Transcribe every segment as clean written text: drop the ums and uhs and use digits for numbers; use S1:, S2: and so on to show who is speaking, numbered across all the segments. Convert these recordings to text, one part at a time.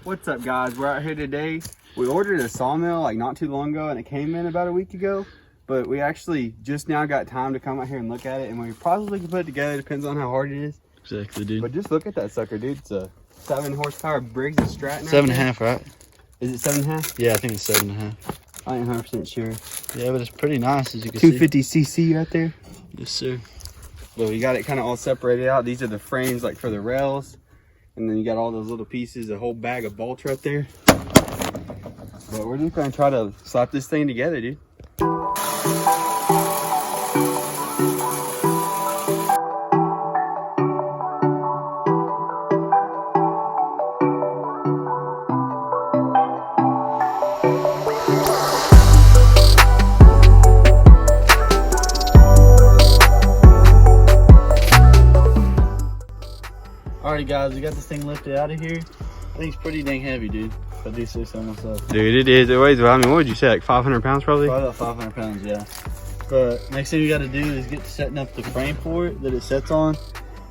S1: What's up, guys? We're out here today. We ordered a sawmill like not too long ago, and it came in about a week ago. But we actually just now got time to come out here and look at it, and we probably can put it together. Depends on how hard it is.
S2: Exactly, dude.
S1: But just look at that sucker, dude. It's a 7 horsepower Briggs & Stratton.
S2: 7.5, right?
S1: Is it 7.5?
S2: Yeah, I think it's 7.5.
S1: I ain't 100% sure.
S2: Yeah, but it's pretty nice, as you can see.
S1: 250cc right there.
S2: Yes, sir.
S1: But we got it kind of all separated out. These are the frames like for the rails. And then you got all those little pieces, a whole bag of bolts right there. But we're just gonna try to slap this thing together, dude.
S2: Alright, guys, we got this thing lifted out of here. I think it's pretty dang heavy, dude. If I do say so myself.
S1: Dude, it is. It weighs, I mean, what would you say, like 500 pounds probably?
S2: Probably about 500 pounds, yeah. But next thing we got to do is get to setting up the frame for it that it sets on.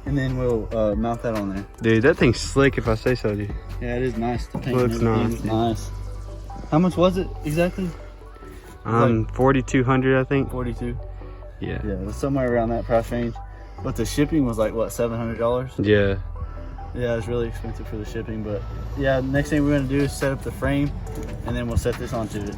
S2: And then we'll mount that on there.
S1: Dude, that thing's slick if I say so, dude.
S2: Yeah, it is nice. The paint
S1: looks nice.
S2: Nice. How much was it exactly?
S1: 4,200, I think.
S2: 42.
S1: Yeah.
S2: Yeah, it was somewhere around that price range. But the shipping was like, what, $700?
S1: Yeah.
S2: Yeah, it's really expensive for the shipping, but yeah, next thing we're gonna do is set up the frame and then we'll set this onto it.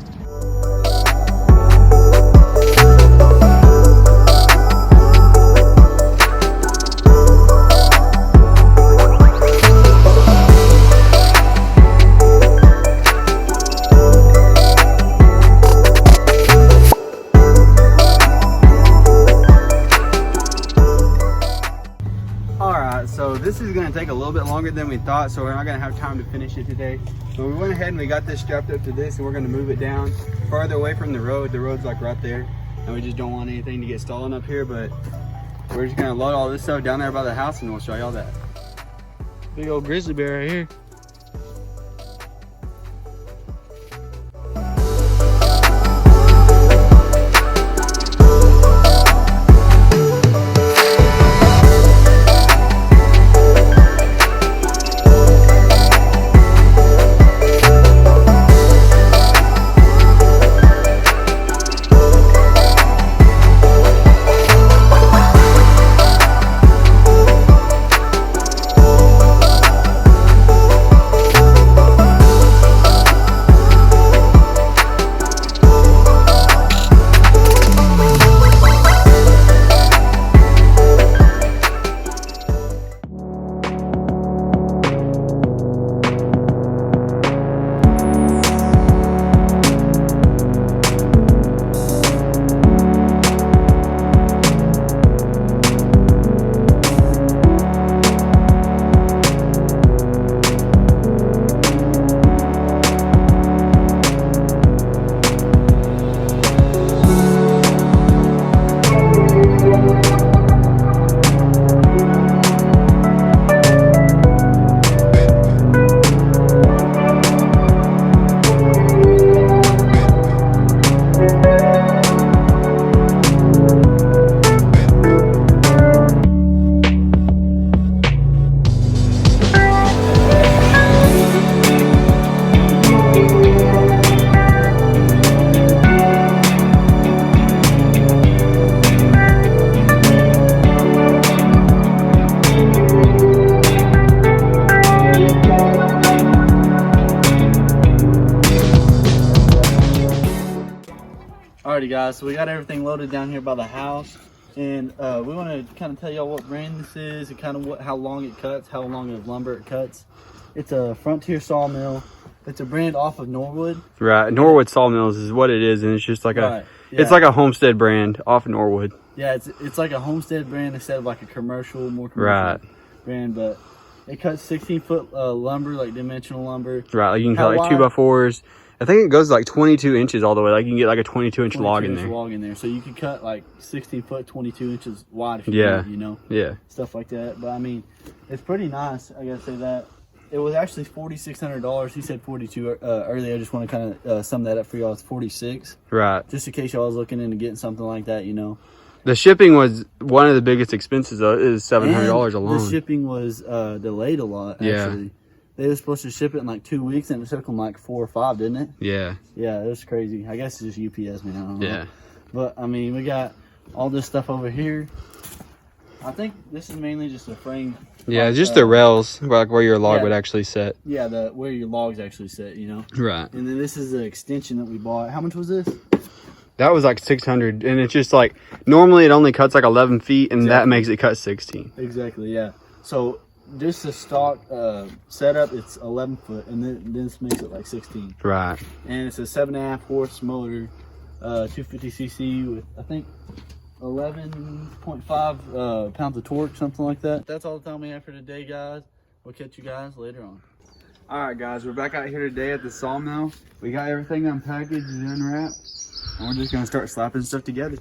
S1: So this is going to take a little bit longer than we thought, so we're not going to have time to finish it today. But we went ahead and we got this strapped up to this, and we're going to move it down farther away from the road. The road's like right there, and we just don't want anything to get stolen up here. But we're just going to load all this stuff down there by the house, and we'll show y'all that.
S2: Big old grizzly bear right here. Alrighty, guys, so we got everything loaded down here by the house, and we want to kind of tell y'all what brand this is and kind of how long it cuts, how long of lumber it cuts. It's a Frontier Sawmill. It's a brand off of Norwood.
S1: Right, Norwood Sawmills is what it is, and it's just like it's like a homestead brand off of Norwood.
S2: Yeah, it's like a homestead brand instead of like a more commercial brand, but it cuts 16-foot lumber, like dimensional lumber.
S1: Right, like you can cut like 2x4s. I think it goes like 22 inches all the way. Like you can get like a 22-inch log in there.
S2: So you can cut like 16 foot, 22 inches wide if you want, you know.
S1: Yeah.
S2: Stuff like that. But I mean, it's pretty nice. I gotta say that. It was actually $4,600. He said 42 earlier. I just want to kind of sum that up for y'all. It's 46.
S1: Right.
S2: Just in case y'all was looking into getting something like that, you know.
S1: The shipping was one of the biggest expenses. Is $700 alone.
S2: The shipping was delayed a lot. Actually, they were supposed to ship it in like 2 weeks, and it took them like 4 or 5, didn't it?
S1: Yeah.
S2: Yeah, it was crazy. I guess it's just UPS, man. I don't know.
S1: Yeah.
S2: But I mean, we got all this stuff over here. I think this is mainly just a frame.
S1: Yeah,
S2: like,
S1: just the rails, like where your log
S2: yeah.
S1: would actually sit.
S2: Yeah, where your logs actually sit, you know.
S1: Right.
S2: And then this is the extension that we bought. How much was this?
S1: That was like 600, and it's just like normally it only cuts like 11 feet, and
S2: Exactly.
S1: that makes it cut 16.
S2: Exactly. Yeah. So just the stock setup, it's 11 foot, and then this makes it like 16.
S1: Right.
S2: And it's a 7.5 horse motor, 250 cc with I think 11.5 pounds of torque, something like that. That's all the time we have for today, guys. We'll catch you guys later on.
S1: All right, guys, we're back out here today at the sawmill. We got everything unpackaged and unwrapped, and we're just gonna start slapping stuff together.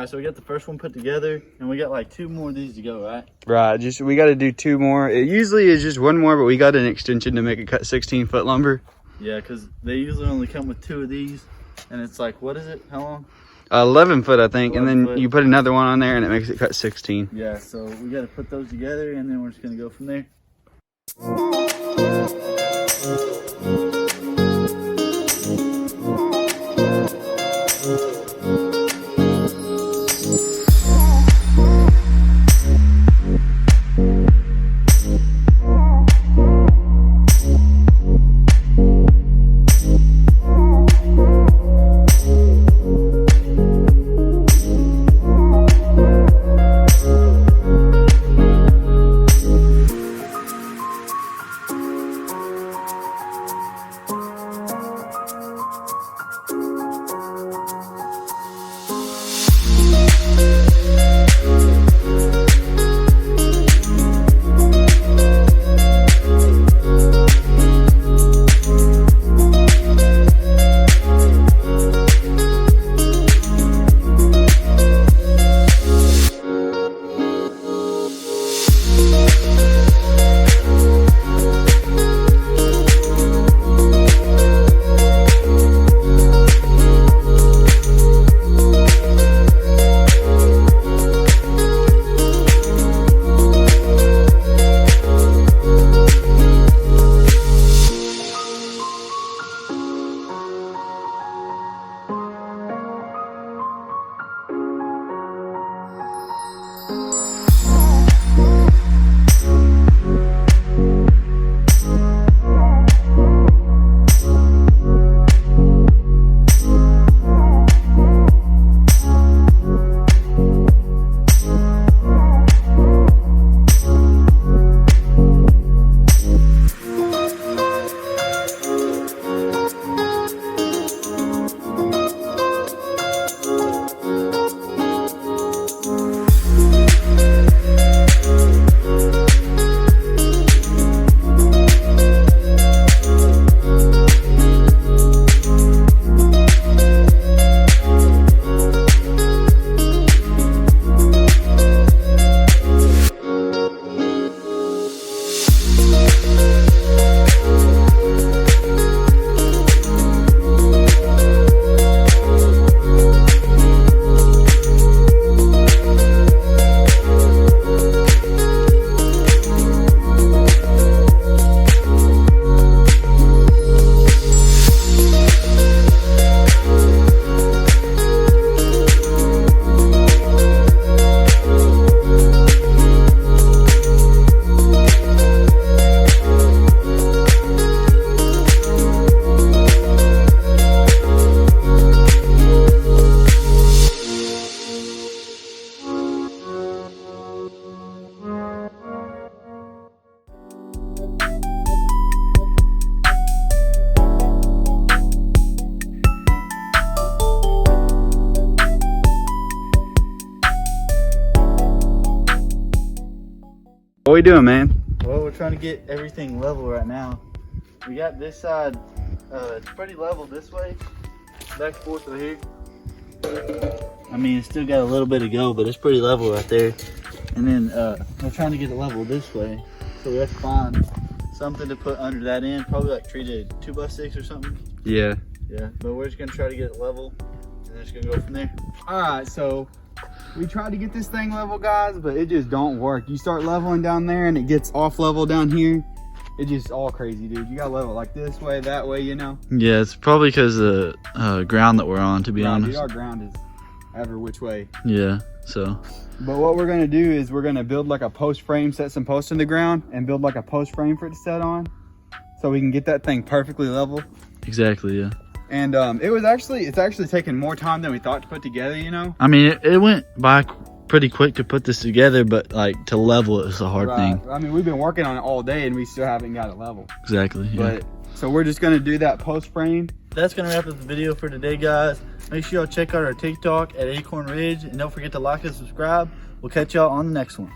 S2: So we got the first one put together, and we got like 2 more of these to go, right?
S1: Right, we got to do 2 more. It usually is just 1 more, but we got an extension to make it cut 16-foot lumber.
S2: Yeah, because they usually only come with 2 of these, and it's like, what is it? How long?
S1: 11 foot, I think, and then
S2: foot.
S1: you put another one on there, and it makes it cut 16.
S2: Yeah, so we got to put those together, and then we're just going to go from there.
S1: What we doing, man?
S2: Well, we're trying to get everything level right now. We got this side, it's pretty level this way. Back and forth right here. I mean, it's still got a little bit to go, but it's pretty level right there. And then we're trying to get it level this way. So we have to find something to put under that end, probably like treated 2x6 or something.
S1: Yeah.
S2: Yeah, but we're just gonna try to get it level and then just gonna go from there.
S1: All right, so we tried to get this thing level, guys, but it just don't work. You start leveling down there and it gets off level down here. It's just all crazy, dude. You gotta level like this way, that way, you know?
S2: Yeah, it's probably because of the ground that we're on, to be honest.
S1: Dude, our ground is ever which way.
S2: Yeah, so.
S1: But what we're gonna do is we're gonna build like a post frame, set some posts in the ground, and build like a post frame for it to set on, so we can get that thing perfectly level.
S2: Exactly, yeah.
S1: And it's actually taken more time than we thought to put together, you know?
S2: I mean, it went by pretty quick to put this together, but like to level it is a hard thing.
S1: I mean, we've been working on it all day and we still haven't got it level.
S2: Exactly, yeah.
S1: But so we're just gonna do that post frame.
S2: That's gonna wrap up the video for today, guys. Make sure y'all check out our TikTok at Acorn Ridge, and don't forget to like and subscribe. We'll catch y'all on the next one.